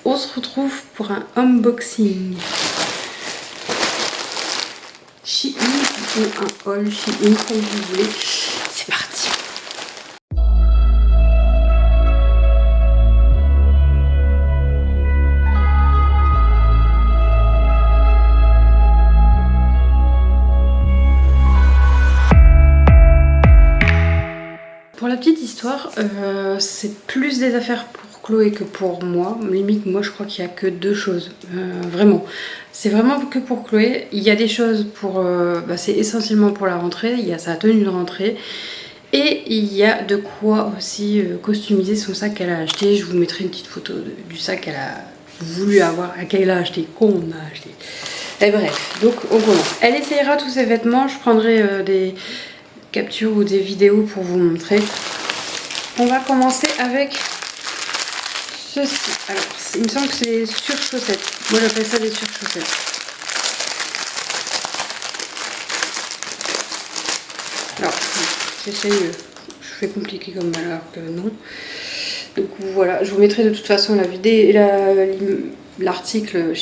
on se retrouve pour un unboxing. Shein ou un haul Shein, comme vous voulez. C'est parti. Pour la petite histoire, c'est plus des affaires pour Chloé que pour moi. Limite, moi je crois qu'il n'y a que deux choses. Vraiment. C'est vraiment que pour Chloé. Il y a des choses pour... c'est essentiellement pour la rentrée. Il y a sa tenue de rentrée. Et il y a de quoi aussi customiser son sac qu'elle a acheté. Je vous mettrai une petite photo du sac qu'elle a voulu avoir, qu'elle a acheté, qu'on a acheté. Et bref, donc on commence. Elle essayera tous ses vêtements. Je prendrai des captures ou des vidéos pour vous montrer. On va commencer avec ceci. Alors, il me semble que c'est des surchaussettes. Moi, j'appelle ça des surchaussettes. Alors, j'essaye, je fais compliqué comme alors que non. Donc voilà, je vous mettrai de toute façon la vidéo, l'article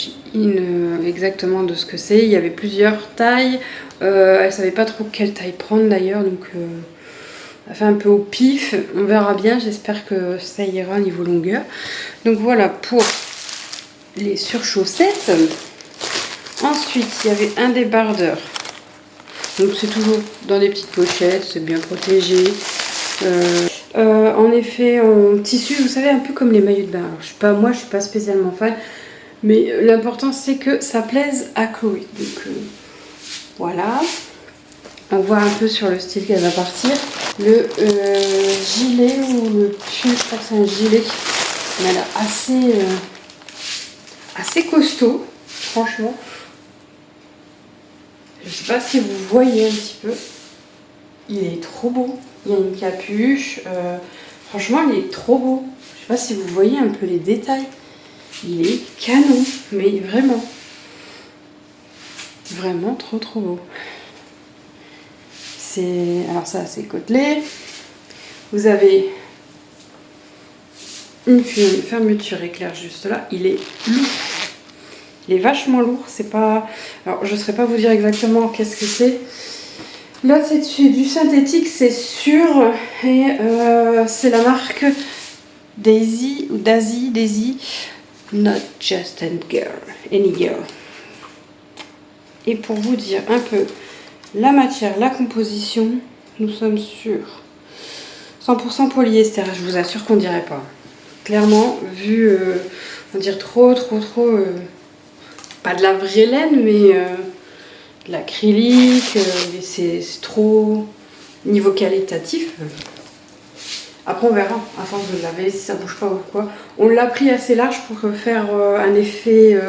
exactement de ce que c'est. Il y avait plusieurs tailles. Elle savait pas trop quelle taille prendre d'ailleurs, donc elle a fait un peu au pif. On verra bien, j'espère que ça ira au niveau longueur. Donc voilà pour les surchaussettes. Ensuite, il y avait un débardeur. Donc c'est toujours dans des petites pochettes, c'est bien protégé. En effet, en tissu, vous savez, un peu comme les maillots de bain. Alors, moi, je suis pas spécialement fan, mais l'important c'est que ça plaise à Chloé. Donc voilà. On voit un peu sur le style qu'elle va partir. Le gilet ou le pull, je crois que c'est un gilet qui m'a l'air assez costaud, franchement. Je sais pas si vous voyez un petit peu. Il est trop beau. Il y a une capuche. Franchement, il est trop beau. Je sais pas si vous voyez un peu les détails. Il est canon, mais vraiment. Vraiment trop beau. Alors ça, c'est côtelé. Vous avez une fermeture éclair juste là. Il est lourd. Il est vachement lourd. C'est pas... Alors, je ne saurais pas vous dire exactement qu'est-ce que c'est. Là, c'est du synthétique, c'est sûr. Et c'est la marque Daisy ou Daisy. Not just any girl. Et pour vous dire un peu la matière, la composition, nous sommes sur 100% polyester. Je vous assure qu'on dirait pas. Clairement, vu, on dirait trop, pas de la vraie laine, mais de l'acrylique, c'est trop niveau qualitatif. Après, on verra, à force de le laver, si ça bouge pas ou quoi. On l'a pris assez large pour faire un effet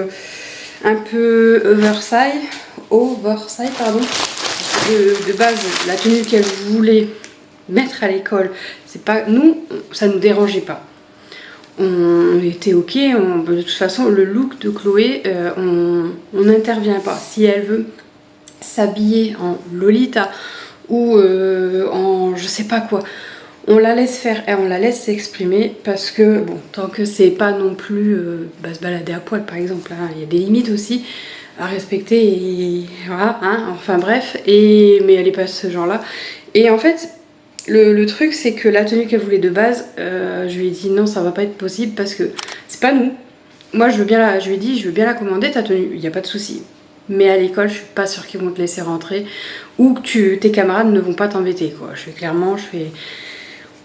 un peu oversize, pardon. De base, la tenue qu'elle voulait mettre à l'école, c'est pas nous, ça nous dérangeait pas. On était ok, de toute façon le look de Chloé, on n'intervient pas. Si elle veut s'habiller en Lolita ou en je sais pas quoi, on la laisse faire et on la laisse s'exprimer parce que bon, tant que c'est pas non plus se balader à poil par exemple, hein, il y a des limites aussi à respecter et voilà, hein, enfin bref, mais elle est pas ce genre là. Et en fait, le truc c'est que la tenue qu'elle voulait de base, je lui ai dit non, ça va pas être possible parce que c'est pas nous. Moi je lui ai dit je veux bien la commander ta tenue, il n'y a pas de souci. Mais à l'école je suis pas sûre qu'ils vont te laisser rentrer ou que tes camarades ne vont pas t'embêter quoi.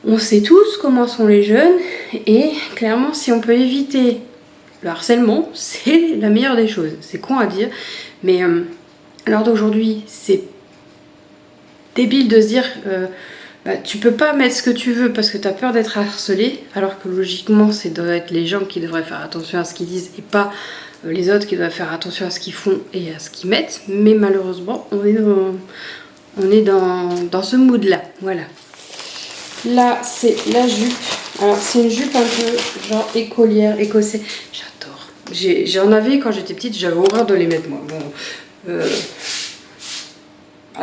On sait tous comment sont les jeunes et clairement si on peut éviter le harcèlement, c'est la meilleure des choses. C'est con à dire, mais à l'heure d'aujourd'hui, c'est débile de se dire tu peux pas mettre ce que tu veux parce que tu as peur d'être harcelé, alors que logiquement, c'est doit être les gens qui devraient faire attention à ce qu'ils disent et pas les autres qui doivent faire attention à ce qu'ils font et à ce qu'ils mettent. Mais malheureusement, on est dans ce mood-là. Voilà. Là, c'est la jupe. Alors, c'est une jupe un peu genre écolière, écossais. J'adore. J'en avais quand j'étais petite, j'avais horreur de les mettre moi. Bon,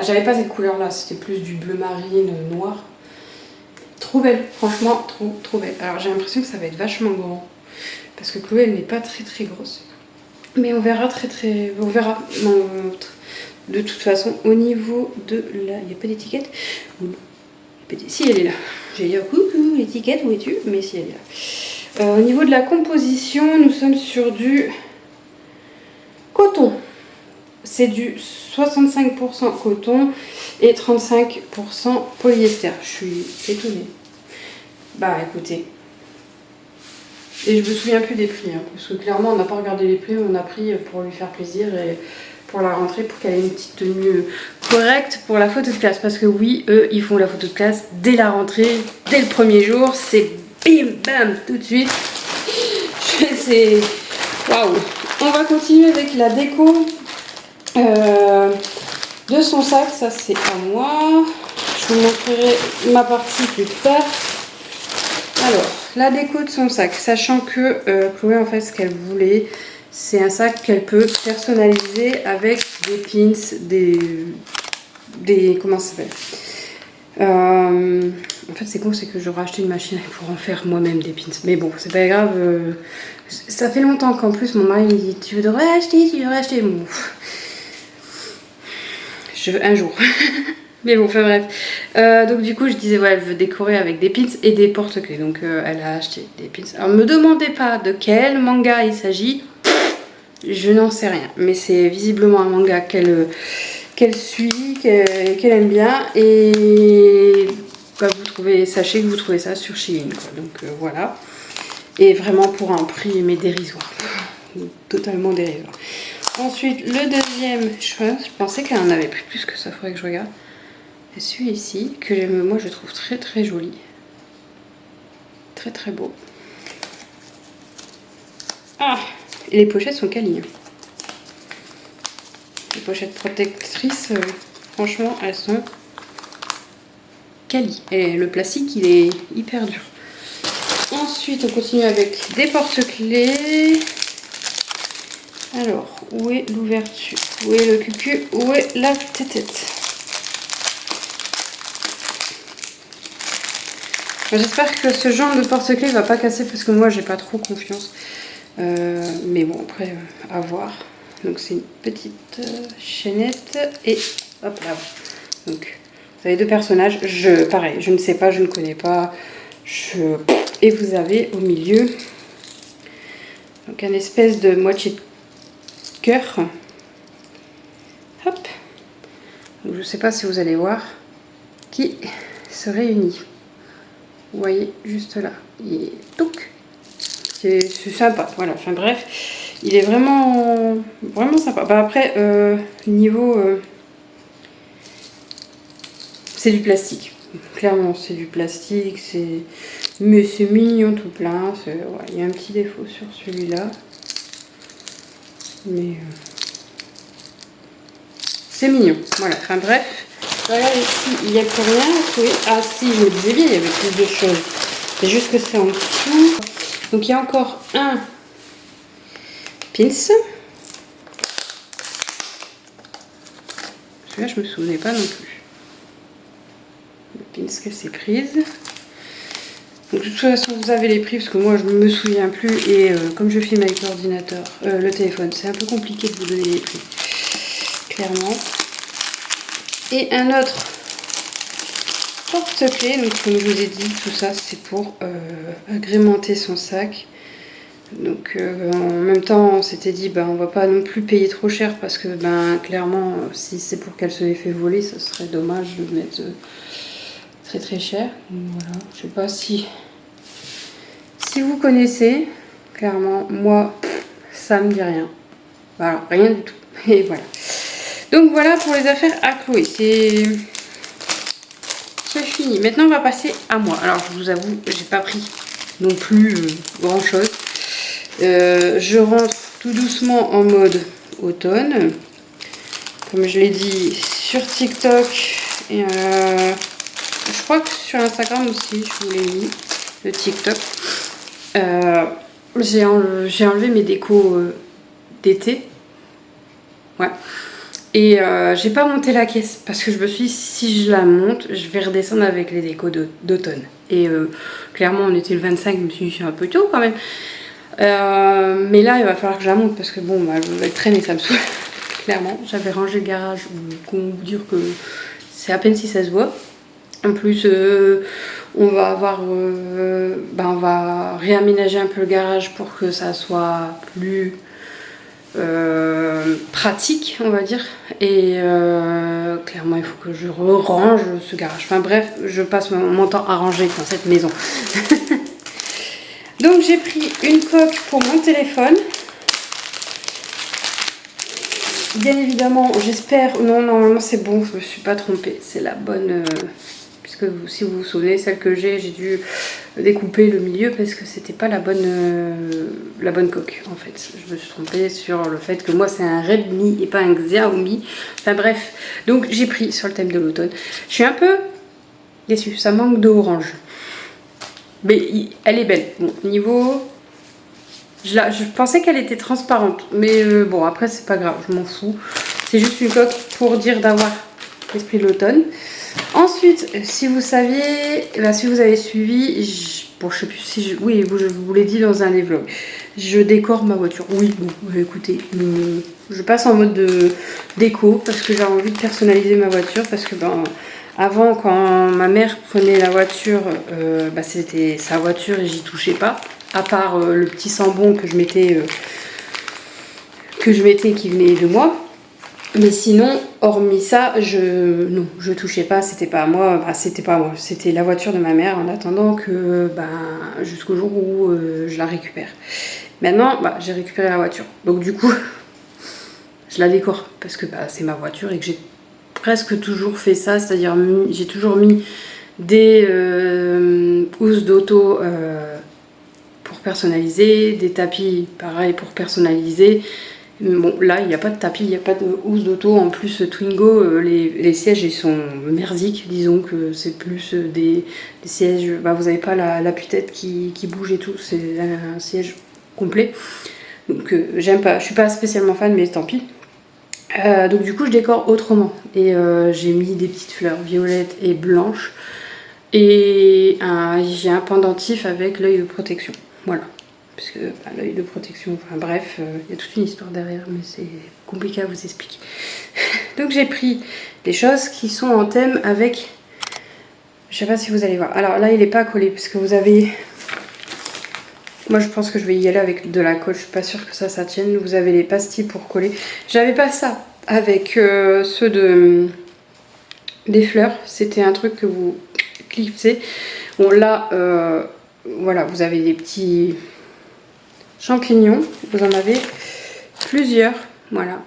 j'avais pas cette couleur là, c'était plus du bleu marine, noir. Trop belle, franchement, trop belle. Alors j'ai l'impression que ça va être vachement grand. parce que Chloé elle n'est pas très très grosse. Mais on verra on verra. Non, de toute façon, au niveau de la... Il n'y a pas d'étiquette. Si, elle est là. J'ai dit coucou, l'étiquette, où es-tu? Mais si, elle est là. Au niveau de la composition, nous sommes sur du coton. C'est du 65% coton et 35% polyester. Je suis étonnée. Bah écoutez. Et je me souviens plus des prix, hein, parce que clairement on n'a pas regardé les prix, on a pris pour lui faire plaisir et pour la rentrée, pour qu'elle ait une petite tenue correcte pour la photo de classe. Parce que oui, eux, ils font la photo de classe dès la rentrée, dès le premier jour, c'est bim bam tout de suite. C'est waouh. On va continuer avec la déco de son sac, ça c'est à moi. Je vous montrerai ma partie plus tard. Alors, la déco de son sac, sachant que Chloé en fait ce qu'elle voulait, c'est un sac qu'elle peut personnaliser avec des pins, des comment ça s'appelle en fait c'est con, c'est que j'aurais acheté une machine pour en faire moi-même des pins, mais bon c'est pas grave, ça fait longtemps qu'en plus mon mari me dit tu devrais acheter bon. Un jour. Mais bon, enfin bref. Donc du coup, je disais, ouais, elle veut décorer avec des pins et des porte-clés. Donc elle a acheté des pins. Alors, me demandez pas de quel manga il s'agit. Je n'en sais rien. Mais c'est visiblement un manga qu'elle suit, qu'elle aime bien. Et bah, sachez que vous trouvez ça sur Shein, quoi. Donc voilà. Et vraiment pour un prix, mais dérisoire. Totalement dérisoire. Ensuite, le deuxième, je pensais qu'elle en avait pris plus que ça, faudrait que je regarde. C'est celui-ci, que moi je trouve très très joli. Très très beau. Ah, et les pochettes sont quali. Les pochettes protectrices, franchement, elles sont quali. Et le plastique, il est hyper dur. Ensuite, on continue avec des porte-clés. Alors, où est l'ouverture? Où est le cucu? Où est la tête? J'espère que ce genre de porte-clés va pas casser parce que moi j'ai pas trop confiance. Mais bon, après, à voir. Donc c'est une petite chaînette et hop là. Donc vous avez deux personnages. Pareil, je ne sais pas, je ne connais pas. Et vous avez au milieu donc un espèce de moitié de cœur. Hop. Donc, je sais pas si vous allez voir qui se réunit. Vous voyez juste là. Et donc c'est sympa. Voilà. Enfin bref, il est vraiment sympa. Bah, après niveau c'est du plastique. Clairement c'est du plastique. Mais c'est mignon tout plein. Ouais, il y a un petit défaut sur celui-là. Mais c'est mignon. Voilà. Enfin bref. Regarde ici, il n'y a plus rien. Oui. Ah si, je me disais bien, il y avait plus de choses. C'est juste que c'est en dessous. Donc il y a encore un pins. Celui-là, je me souvenais pas non plus. Le pins qu'elle s'est prise. Donc de toute façon, vous avez les prix parce que moi, je ne me souviens plus. Et comme je filme avec l'ordinateur, le téléphone, c'est un peu compliqué de vous donner les prix. Clairement. Et un autre porte-clés, donc comme je vous ai dit, tout ça c'est pour agrémenter son sac. Donc en même temps on s'était dit on va pas non plus payer trop cher parce que clairement si c'est pour qu'elle se les fait voler, ça serait dommage de mettre très très cher. Donc, voilà, je sais pas si vous connaissez, clairement moi ça me dit rien. Voilà, rien du tout. Et voilà. Donc voilà pour les affaires à Chloé. C'est fini. Maintenant on va passer à moi. Alors je vous avoue, j'ai pas pris non plus grand chose. Je rentre tout doucement en mode automne. Comme je l'ai dit sur TikTok et je crois que sur Instagram aussi je vous l'ai mis, le TikTok. J'ai enlevé mes décos d'été. Ouais. Et j'ai pas monté la caisse parce que je me suis dit si je la monte, je vais redescendre avec les décos d'automne. Et clairement on était le 25, je me suis dit c'est un peu tôt quand même. Mais là, il va falloir que je la monte parce que bon, bah, elle traîne et ça me saoule. Clairement, j'avais rangé le garage, qu'on vous dire que c'est à peine si ça se voit. En plus, on va avoir, on va réaménager un peu le garage pour que ça soit plus pratique, on va dire. Et clairement, il faut que je range ce garage. Enfin bref, je passe mon temps à ranger dans cette maison. Donc j'ai pris une coque pour mon téléphone. Bien évidemment, j'espère... Non, normalement c'est bon, je me suis pas trompée. C'est la bonne... puisque si vous vous souvenez, celle que j'ai dû découper le milieu parce que c'était pas la bonne coque en fait. Je me suis trompée sur le fait que moi c'est un Redmi et pas un Xiaomi. Enfin bref, donc j'ai pris sur le thème de l'automne. Je suis un peu déçue, ça manque d'orange. Mais elle est belle. Bon, niveau... Je pensais qu'elle était transparente. Mais bon, après, c'est pas grave, je m'en fous. C'est juste une coque pour dire d'avoir l'esprit de l'automne. Ensuite, si vous saviez... si vous avez suivi... Bon, je sais plus si je... Oui, je vous l'ai dit dans un des vlogs. Je décore ma voiture. Oui, bon, écoutez. Je passe en mode de déco parce que j'ai envie de personnaliser ma voiture. Parce que, avant, quand ma mère prenait la voiture, c'était sa voiture et j'y touchais pas. À part le petit sambon que je mettais qui venait de moi. Mais sinon, hormis ça, je touchais pas, c'était pas à moi, c'était la voiture de ma mère en attendant que jusqu'au jour où je la récupère. Maintenant, j'ai récupéré la voiture. Donc du coup, je la décore parce que c'est ma voiture et que j'ai presque toujours fait ça, c'est-à-dire j'ai toujours mis des housses d'auto pour personnaliser, des tapis pareil pour personnaliser. Bon, là il n'y a pas de tapis, il n'y a pas de housse d'auto. En plus, Twingo, les sièges ils sont merdiques. Disons que c'est plus des sièges, vous n'avez pas l'appui-tête qui bouge et tout, c'est un siège complet. Donc j'aime pas, je suis pas spécialement fan, mais tant pis. Donc du coup je décore autrement et j'ai mis des petites fleurs violettes et blanches et j'ai un pendentif avec l'œil de protection, voilà, parce que l'œil de protection, enfin bref, il y a toute une histoire derrière mais c'est compliqué à vous expliquer. Donc j'ai pris des choses qui sont en thème avec, je sais pas si vous allez voir, alors là il n'est pas collé parce que vous avez... Moi je pense que je vais y aller avec de la colle, je suis pas sûre que ça tienne. Vous avez les pastilles pour coller. J'avais pas ça avec ceux des fleurs. C'était un truc que vous clipsez. Bon là, voilà, vous avez des petits champignons. Vous en avez plusieurs. Voilà,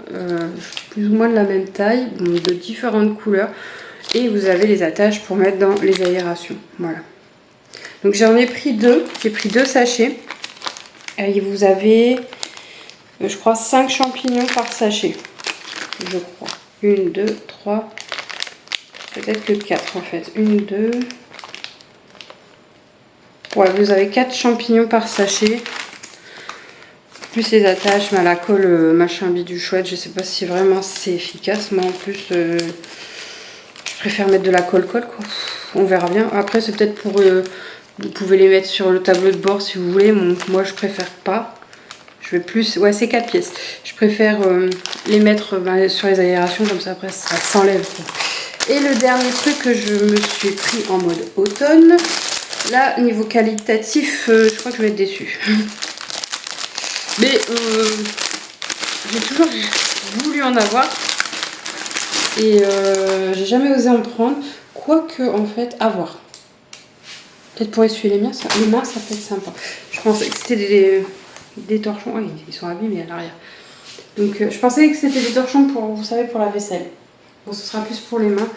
plus ou moins de la même taille, de différentes couleurs. Et vous avez les attaches pour mettre dans les aérations. Voilà. Donc j'en ai pris deux. J'ai pris 2 sachets. Et vous avez, je crois, 5 champignons par sachet. Je crois. 1, 2, 3. Peut-être que 4 en fait. 1, 2. Ouais, vous avez 4 champignons par sachet. Plus les attaches, la colle, machin bidule chouette. Je sais pas si vraiment c'est efficace. Moi en plus, je préfère mettre de la colle quoi. On verra bien. Après, c'est peut-être pour... vous pouvez les mettre sur le tableau de bord si vous voulez. Moi, je préfère pas. Je vais plus... Ouais, c'est 4 pièces. Je préfère les mettre sur les aérations. Comme ça, après, ça s'enlève. Et le dernier truc que je me suis pris en mode automne. Là, niveau qualitatif, je crois que je vais être déçue. Mais j'ai toujours voulu en avoir. Et j'ai jamais osé en prendre. Quoique, en fait, à voir. Peut-être pour essuyer les mains, ça peut être sympa. Je pensais que c'était des torchons. Oui, ils sont abîmés à l'arrière. Donc je pensais que c'était des torchons pour, vous savez, pour la vaisselle. Bon, ce sera plus pour les mains.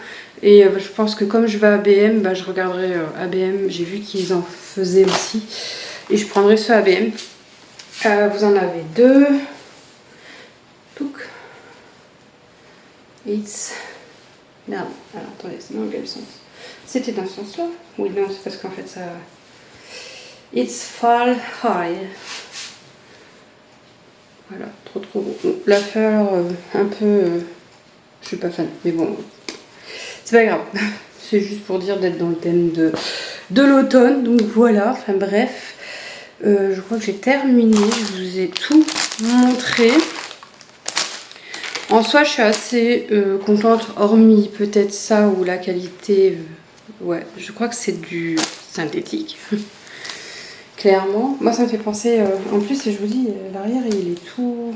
Et je pense que comme je vais à ABM, je regarderai ABM. J'ai vu qu'ils en faisaient aussi. Et je prendrai ceux ABM. Vous en avez 2. Touc. It's... Merde. Alors attendez, c'est dans quel sens? C'était dans ce sens-là? Oui, non, c'est parce qu'en fait ça... It's fall high. Voilà, trop beau. Bon, la fleur, un peu... je suis pas fan, mais bon... C'est pas grave. C'est juste pour dire d'être dans le thème de l'automne. Donc voilà, enfin bref. Je crois que j'ai terminé, je vous ai tout montré. En soi, je suis assez contente, hormis peut-être ça ou la qualité. Ouais, je crois que c'est du synthétique. Clairement. Moi, ça me fait penser... en plus, je vous dis, l'arrière, il est tout...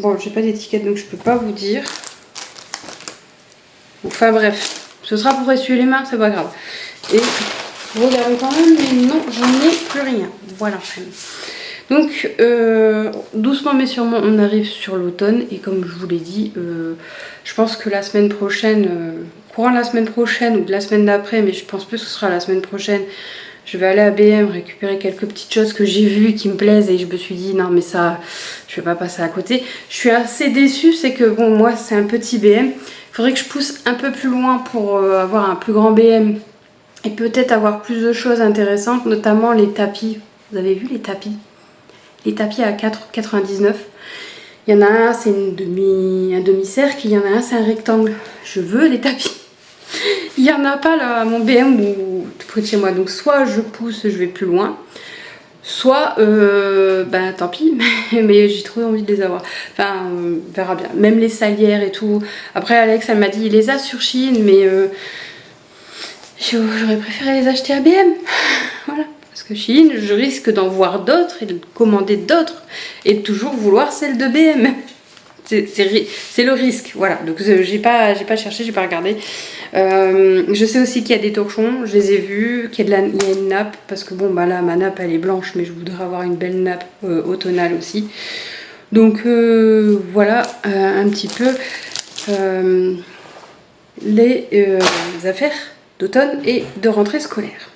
Bon, j'ai pas d'étiquette, donc je peux pas vous dire. Enfin bref, ce sera pour essuyer les mains, c'est pas grave. Et regardez quand même, mais non, j'en ai plus rien. Voilà. Donc, doucement mais sûrement, on arrive sur l'automne. Et comme je vous l'ai dit, je pense que la semaine prochaine, courant de la semaine prochaine ou de la semaine d'après, mais je pense plus que ce sera la semaine prochaine, je vais aller à BM récupérer quelques petites choses que j'ai vues qui me plaisent. Et je me suis dit, non mais ça, je vais pas passer à côté. Je suis assez déçue, c'est que bon, moi c'est un petit BM. Il faudrait que je pousse un peu plus loin pour avoir un plus grand BM. Et peut-être avoir plus de choses intéressantes, notamment les tapis. Vous avez vu les tapis? Les tapis à 4,99. Il y en a un, c'est un demi-cercle. Il y en a un, c'est un rectangle. Je veux les tapis. Il n'y en a pas là à mon BM ou tout près de chez moi. Donc soit je pousse, je vais plus loin. Soit, ben tant pis, mais j'ai trop envie de les avoir. Enfin, on verra bien. Même les salières et tout. Après, Alex, elle m'a dit, il les a sur Shein, mais j'aurais préféré les acheter à BM. Voilà. Parce que Shein, je risque d'en voir d'autres et de commander d'autres et de toujours vouloir celle de BM. C'est le risque, voilà. Donc j'ai pas cherché, j'ai pas regardé. Je sais aussi qu'il y a des torchons, je les ai vus, qu'il y a une nappe, parce que bon bah là ma nappe elle est blanche, mais je voudrais avoir une belle nappe automnale aussi. Donc voilà un petit peu les affaires d'automne et de rentrée scolaire.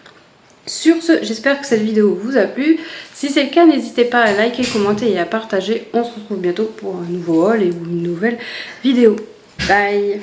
Sur ce, j'espère que cette vidéo vous a plu. Si c'est le cas, n'hésitez pas à liker, commenter et à partager. On se retrouve bientôt pour un nouveau haul et une nouvelle vidéo. Bye!